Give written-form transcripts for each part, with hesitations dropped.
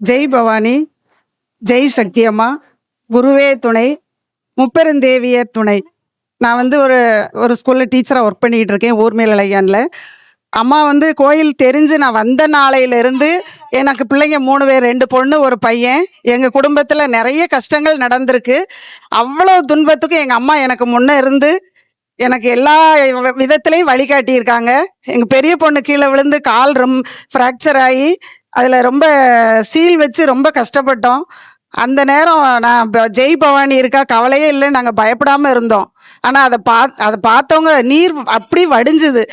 ஜெய் பவானி, ஜெய் சக்தி அம்மா, குருவே துணை, முப்பெருந்தேவியர் துணை. நான் வந்து ஒரு ஒரு ஸ்கூலில் டீச்சராக ஒர்க் பண்ணிக்கிட்டு இருக்கேன், ஊர்மேலழையானில். அம்மா வந்து கோயில் தெரிஞ்சு நான் வந்த நாளையிலேருந்து எனக்கு பிள்ளைங்க 3 பேர், 2 பொண்ணு 1 பையன். எங்கள் குடும்பத்தில் நிறைய கஷ்டங்கள் நடந்திருக்கு. அவ்வளோ துன்பத்துக்கும் எங்கள் அம்மா எனக்கு முன்னே இருந்து எனக்கு எல்லா விதத்துலேயும் வழிகாட்டியிருக்காங்க. எங்கள் பெரிய பொண்ணு கீழே விழுந்து கால் ஃப்ராக்சர் ஆகி அதில் ரொம்ப சீல் வச்சு ரொம்ப கஷ்டப்பட்டோம். அந்த நேரம் நான் ஜெய் பவானி இருக்கா, கவலையே இல்லை, நாங்கள் பயப்படாமல் இருந்தோம். ஆனால் அதை பார்த்தவங்க நீர் அப்படி வடிஞ்சுது.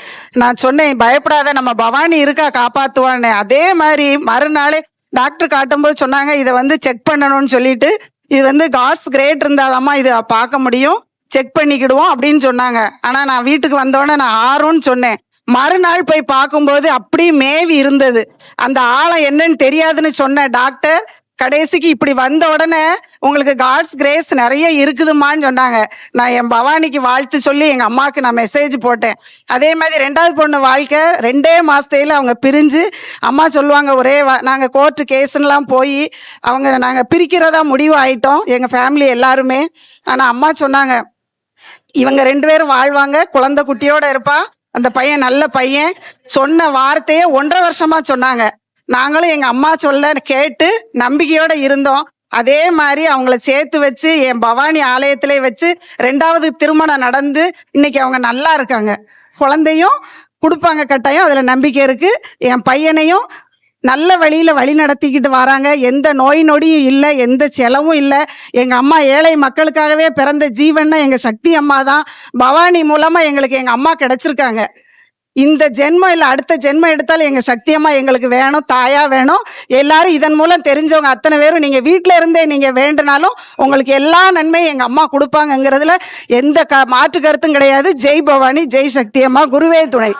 நான் சொன்னேன், பயப்படாத, நம்ம பவானி இருக்கா, காப்பாற்றுவான்னு. அதே மாதிரி மறுநாளே டாக்டர் காட்டும்போது சொன்னாங்க, இதை வந்து செக் பண்ணணும்னு சொல்லிட்டு, இது வந்து காட்ஸ் கிரேட் இருந்தாதாம்மா இதை பார்க்க முடியும், செக் பண்ணிக்கிடுவோம் அப்படின்னு சொன்னாங்க. ஆனால் நான் வீட்டுக்கு வந்தோடனே நான் ஆறுன்னு சொன்னேன். மறுநாள் போய் பார்க்கும்போது அப்படி மேவி இருந்தது. அந்த ஆழம் என்னன்னு தெரியாதுன்னு சொன்ன டாக்டர் கடைசிக்கு இப்படி வந்த உடனே உங்களுக்கு காட்ஸ் கிரேஸ் நிறைய இருக்குதுமான்னு சொன்னாங்க. நான் என் பவானிக்கு வாழ்த்து சொல்லி எங்கள் அம்மாவுக்கு நான் மெசேஜ் போட்டேன். அதே மாதிரி 2வது பொண்ணு வாழ்க்கை 2 மாதத்தையில் அவங்க பிரிஞ்சு, அம்மா சொல்லுவாங்க, நாங்கள் கோர்ட்டு கேஸுன்னெலாம் போய் நாங்கள் பிரிக்கிறதா முடிவு ஆயிட்டோம், எங்கள் ஃபேமிலி எல்லாருமே. ஆனால் அம்மா சொன்னாங்க, இவங்க 2 பேரும் வாழ்வாங்க, குழந்தை குட்டியோட இருப்பா, அந்த பையன் நல்ல பையன். சொன்ன வார்த்தையே 1.5 வருஷமா சொன்னாங்க. நாங்களும் எங்கள் அம்மா சொல்ல கேட்டு நம்பிக்கையோடு இருந்தோம். அதே மாதிரி அவங்கள சேர்த்து வச்சு என் பவானி ஆலயத்திலே வச்சு 2வது திருமணம் நடந்து இன்னைக்கு அவங்க நல்லா இருக்காங்க. குழந்தையும் கொடுப்பாங்க கட்டாயம், அதில் நம்பிக்கை இருக்குது. என் பையனையும் நல்ல வழியில் வழி நடத்திக்கிட்டு வராங்க. எந்த நோய் நொடியும் இல்லை, எந்த செலவும் இல்லை. எங்கள் அம்மா ஏழை மக்களுக்காகவே பிறந்த ஜீவன்னா எங்கள் சக்தி அம்மா தான். பவானி மூலமாக எங்களுக்கு எங்கள் அம்மா கிடச்சிருக்காங்க. இந்த ஜென்மம் இல்லை, அடுத்த ஜென்மம் எடுத்தாலும் எங்கள் சக்தி அம்மா எங்களுக்கு வேணும், தாயாக வேணும். எல்லாரும் இதன் மூலம் தெரிஞ்சவங்க அத்தனை பேரும் நீங்கள் வீட்டில் இருந்தே நீங்கள் வேண்டுனாலும் உங்களுக்கு எல்லா நன்மையும் எங்கள் அம்மா கொடுப்பாங்கங்கிறதுல எந்த மாற்று கருத்தும் கிடையாது. ஜெய் பவானி, ஜெய் சக்தி அம்மா, குருவே துணை.